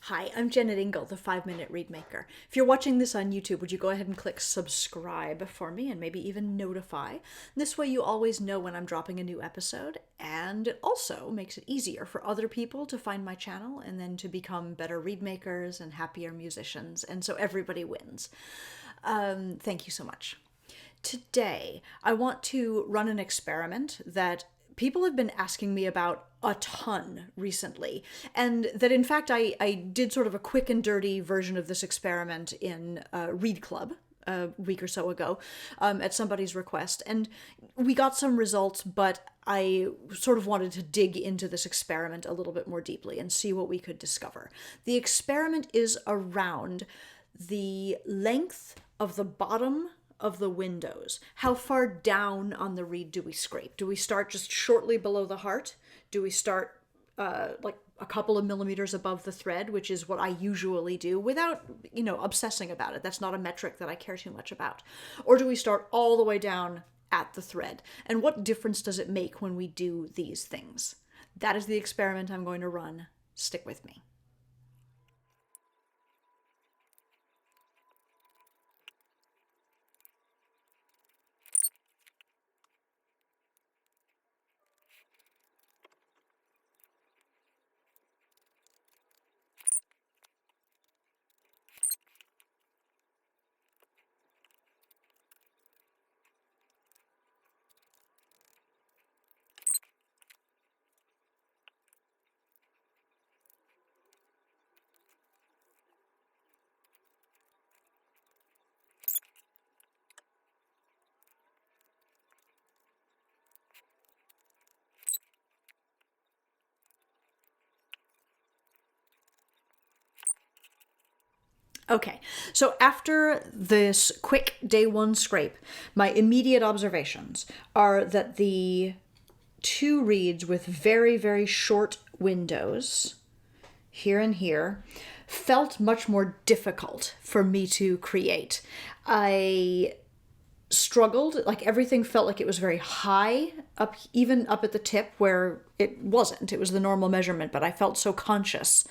Hi, I'm Jennet Ingle, the 5 Minute Reedmaker. If you're watching this on YouTube, would you go ahead and click subscribe for me and maybe even notify? This way you always know when I'm dropping a new episode, and it also makes it easier for other people to find my channel and then to become better reed makers and happier musicians, and so everybody wins. Thank you so much. Today, I want to run an experiment that people have been asking me about a ton recently, and that in fact I did sort of a quick and dirty version of this experiment in Reed Club a week or so ago at somebody's request, and we got some results, but I sort of wanted to dig into this experiment a little bit more deeply and see what we could discover. The experiment is around the length of the bottom of the windows. How far down on the reed do we scrape? Do we start just shortly below the heart? Do we start like a couple of millimeters above the thread, which is what I usually do without, obsessing about it? That's not a metric that I care too much about. Or do we start all the way down at the thread? And what difference does it make when we do these things? That is the experiment I'm going to run. Stick with me. Okay, so after this quick day one scrape, my immediate observations are that the two reeds with very, very short windows, here and here, felt much more difficult for me to create. I struggled, like everything felt like it was very high up, even up at the tip where it wasn't. It was the normal measurement, but I felt so conscious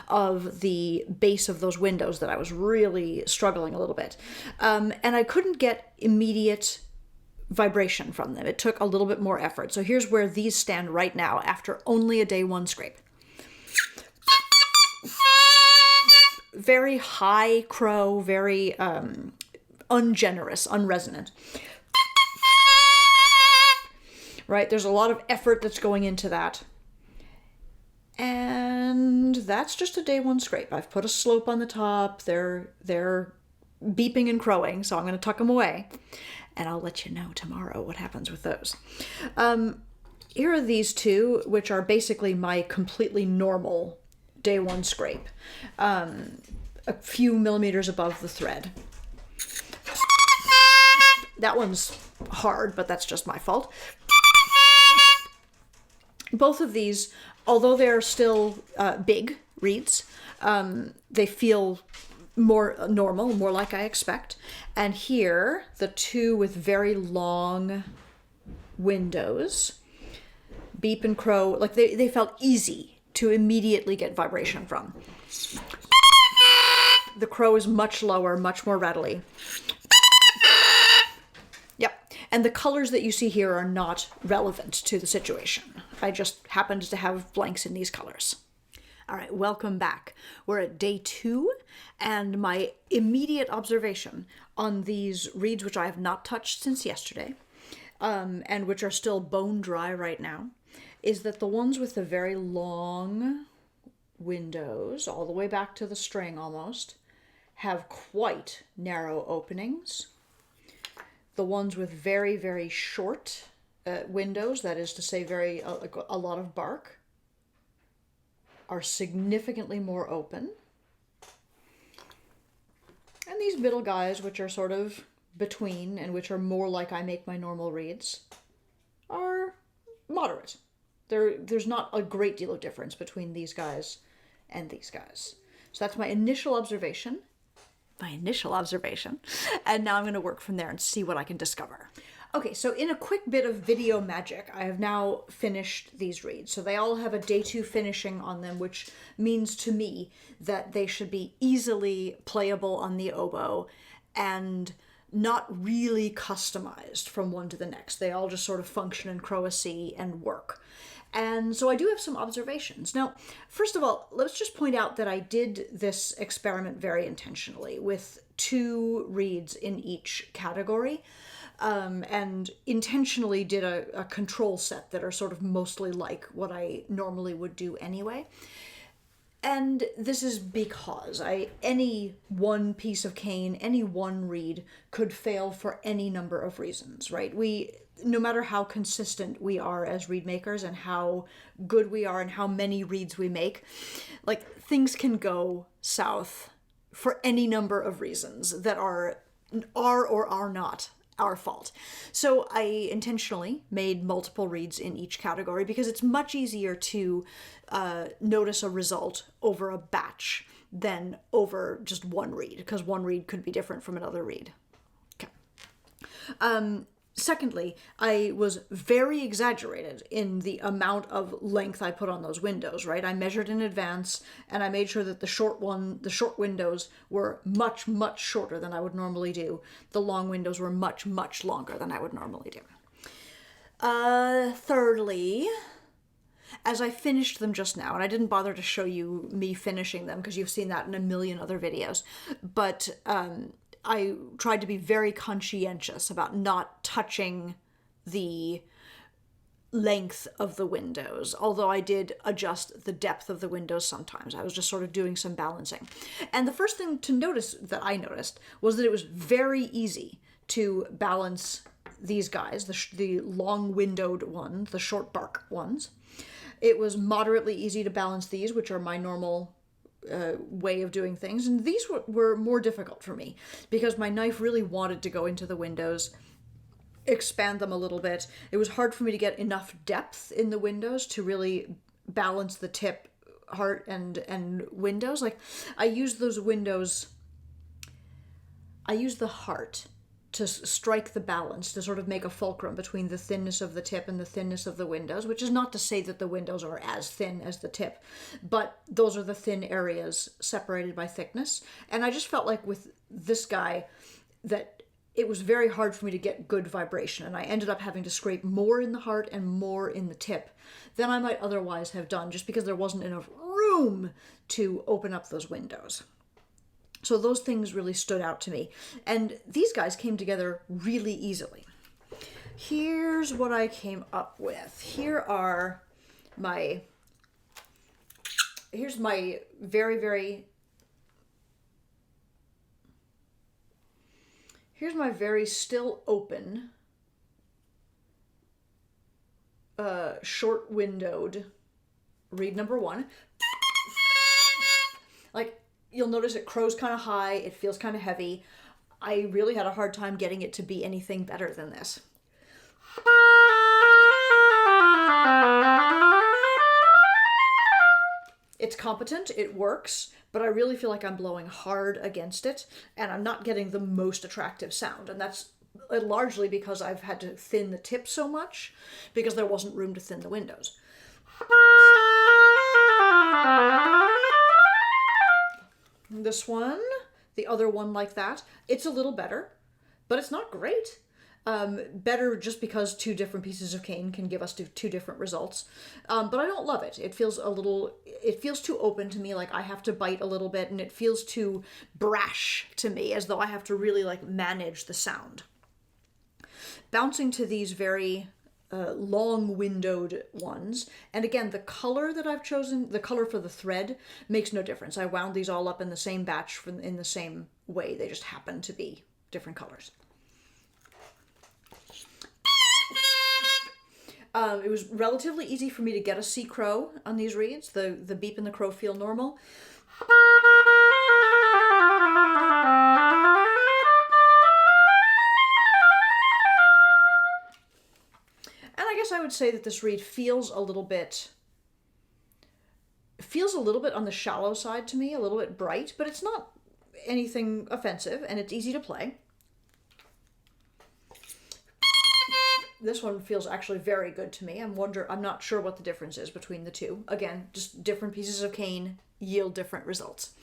of the base of those windows that I was really struggling a little bit. And I couldn't get immediate vibration from them. It took a little bit more effort. So here's where these stand right now after only a day one scrape. Very high crow, very ungenerous, unresonant. Right? There's a lot of effort that's going into that. And that's just a day one scrape. I've put a slope on the top. They're beeping and crowing, so I'm going to tuck them away. And I'll let you know tomorrow what happens with those. Here are these two, which are basically my completely normal day one scrape. A few millimeters above the thread. That one's hard, but that's just my fault. Both of these, although they're still big reeds, they feel more normal, more like I expect. And here, the two with very long windows, beep and crow, like they felt easy to immediately get vibration from. The crow is much lower, much more rattly. Yep. And the colors that you see here are not relevant to the situation. I just happened to have blanks in these colors. All right, welcome back. We're at day 2, and my immediate observation on these reeds, which I have not touched since yesterday, and which are still bone dry right now, is that the ones with the very long windows, all the way back to the string almost, have quite narrow openings. The ones with very, very short windows, that is to say a lot of bark, are significantly more open. And these middle guys, which are sort of between and which are more like I make my normal reeds, are moderate. There's not a great deal of difference between these guys and these guys. So that's my initial observation. And now I'm going to work from there and see what I can discover. Okay, so in a quick bit of video magic, I have now finished these reeds. So they all have a day 2 finishing on them, which means to me that they should be easily playable on the oboe and not really customized from one to the next. They all just sort of function in Crow C and work. And so I do have some observations. Now, first of all, let's just point out that I did this experiment very intentionally with 2 reeds in each category. And intentionally did a control set that are sort of mostly like what I normally would do anyway. And this is because any one piece of cane, any one reed could fail for any number of reasons, right? No matter how consistent we are as reed makers and how good we are and how many reeds we make, like, things can go south for any number of reasons that are or are not our fault. So I intentionally made multiple reeds in each category because it's much easier to notice a result over a batch than over just one reed, because one reed could be different from another reed. Okay. Secondly, I was very exaggerated in the amount of length I put on those windows, right? I measured in advance and I made sure that the short windows were much, much shorter than I would normally do. The long windows were much, much longer than I would normally do. Thirdly, as I finished them just now, and I didn't bother to show you me finishing them because you've seen that in a million other videos, but I tried to be very conscientious about not touching the length of the windows, although I did adjust the depth of the windows sometimes. I was just sort of doing some balancing. And the first thing to notice that I noticed was that it was very easy to balance these guys, the long windowed ones, the short bark ones. It was moderately easy to balance these, which are my normal way of doing things, and these were more difficult for me because my knife really wanted to go into the windows, expand them a little bit. It was hard for me to get enough depth in the windows to really balance the tip, heart, and windows. Like, I used those windows, I used the heart to strike the balance, to sort of make a fulcrum between the thinness of the tip and the thinness of the windows, which is not to say that the windows are as thin as the tip, but those are the thin areas separated by thickness. And I just felt like with this guy that it was very hard for me to get good vibration, and I ended up having to scrape more in the heart and more in the tip than I might otherwise have done, just because there wasn't enough room to open up those windows. So those things really stood out to me. And these guys came together really easily. Here's what I came up with. Here's my very still open, short windowed reed number 1. Like, you'll notice it crows kind of high, it feels kind of heavy. I really had a hard time getting it to be anything better than this. It's competent, it works, but I really feel like I'm blowing hard against it, and I'm not getting the most attractive sound, and that's largely because I've had to thin the tip so much, because there wasn't room to thin the windows. This one, the other one like that, it's a little better, but it's not great. Better just because 2 different pieces of cane can give us 2 different results. But I don't love it. It feels too open to me, like I have to bite a little bit, and it feels too brash to me, as though I have to really manage the sound. Bouncing to these very long windowed ones, and again, the color that I've chosen, the color for the thread, makes no difference. I wound these all up in the same batch in the same way. They just happen to be different colors. It was relatively easy for me to get a C crow on these reeds. The beep and the crow feel normal. I would say that this reed feels a little bit on the shallow side to me, a little bit bright, but it's not anything offensive, and it's easy to play. This one feels actually very good to me. I'm not sure what the difference is between the two. Again, just different pieces of cane yield different results.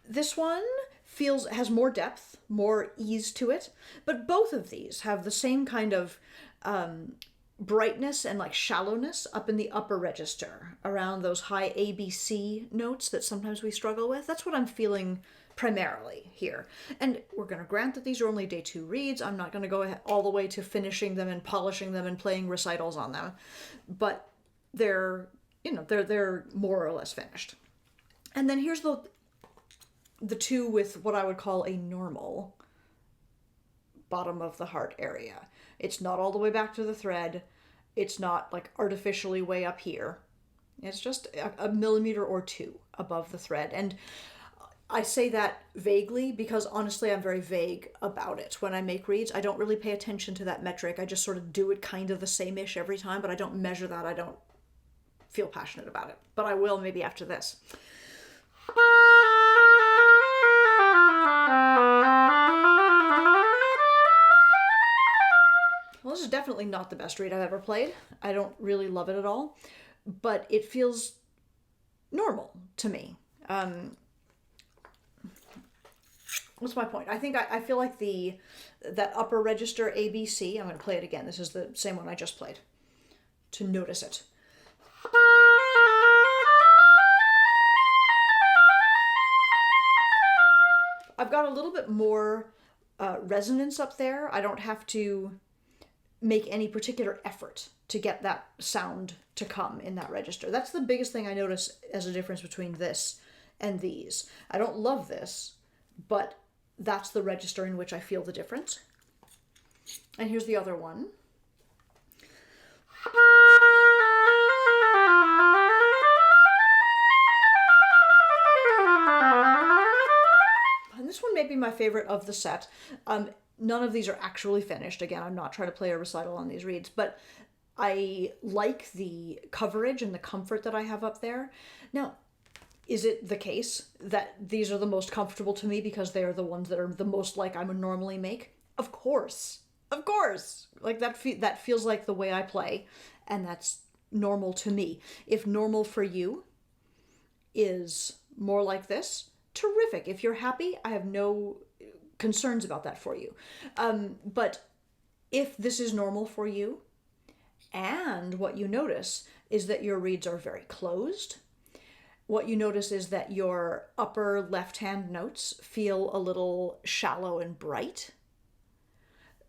This one has more depth, more ease to it, but both of these have the same kind of brightness and like shallowness up in the upper register, around those high ABC notes that sometimes we struggle with. That's what I'm feeling primarily here. And we're going to grant that these are only day 2 reads. I'm not going to go all the way to finishing them and polishing them and playing recitals on them, but they're more or less finished. And then here's the two with what I would call a normal bottom of the heart area. It's not all the way back to the thread. It's not like artificially way up here. It's just a millimeter or 2 above the thread. And I say that vaguely because honestly I'm very vague about it. When I make reads, I don't really pay attention to that metric. I just sort of do it kind of the same-ish every time, but I don't measure that. I don't feel passionate about it. But I will maybe after this. Well, this is definitely not the best read I've ever played. I don't really love it at all, but it feels normal to me. What's my point? I feel like that upper register ABC, I'm going to play it again. This is the same one I just played, to notice it. I've got a little bit more resonance up there. I don't have to make any particular effort to get that sound to come in that register. That's the biggest thing I notice as a difference between this and these. I don't love this, but that's the register in which I feel the difference. And here's the other one. And this one may be my favorite of the set. None of these are actually finished. Again, I'm not trying to play a recital on these reads, but I like the coverage and the comfort that I have up there. Now, is it the case that these are the most comfortable to me because they are the ones that are the most like I would normally make? Of course. Of course. Like that feels like the way I play, and that's normal to me. If normal for you is more like this, terrific. If you're happy, I have no concerns about that for you. But if this is normal for you, and what you notice is that your reads are very closed, what you notice is that your upper left-hand notes feel a little shallow and bright,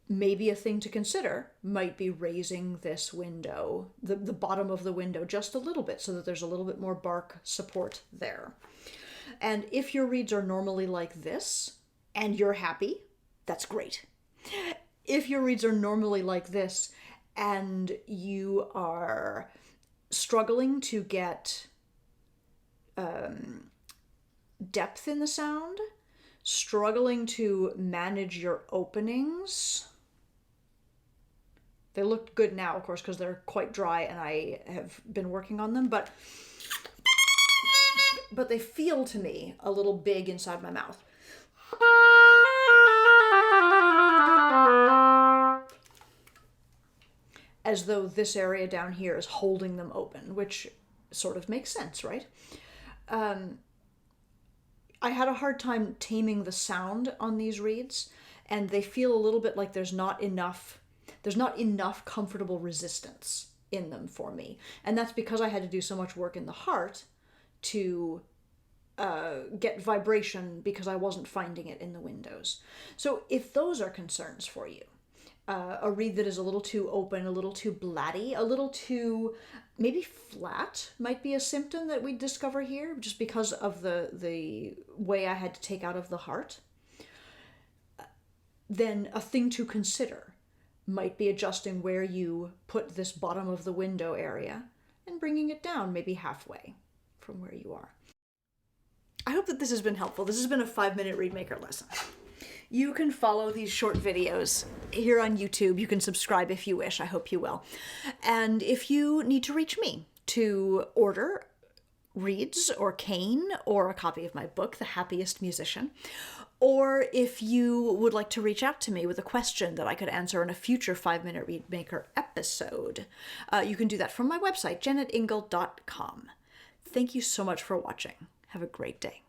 maybe a thing to consider might be raising this window, the bottom of the window, just a little bit so that there's a little bit more bark support there. And if your reads are normally like this, and you're happy, that's great. If your reads are normally like this, and you are struggling to get depth in the sound, struggling to manage your openings. They look good now, of course, because they're quite dry and I have been working on them, but they feel to me a little big inside my mouth. As though this area down here is holding them open, which sort of makes sense, right? I had a hard time taming the sound on these reads, and they feel a little bit like there's not enough comfortable resistance in them for me. And that's because I had to do so much work in the heart to get vibration because I wasn't finding it in the windows. So if those are concerns for you, a reed that is a little too open, a little too blatty, a little too maybe flat might be a symptom that we discover here, just because of the way I had to take out of the heart. Then a thing to consider might be adjusting where you put this bottom of the window area and bringing it down maybe halfway from where you are. I hope that this has been helpful. This has been a 5-minute Reedmaker lesson. You can follow these short videos here on YouTube. You can subscribe if you wish. I hope you will. And if you need to reach me to order reads or cane or a copy of my book, The Happiest Musician, or if you would like to reach out to me with a question that I could answer in a future 5-Minute Reedmaker episode, you can do that from my website, jennetingle.com. Thank you so much for watching. Have a great day.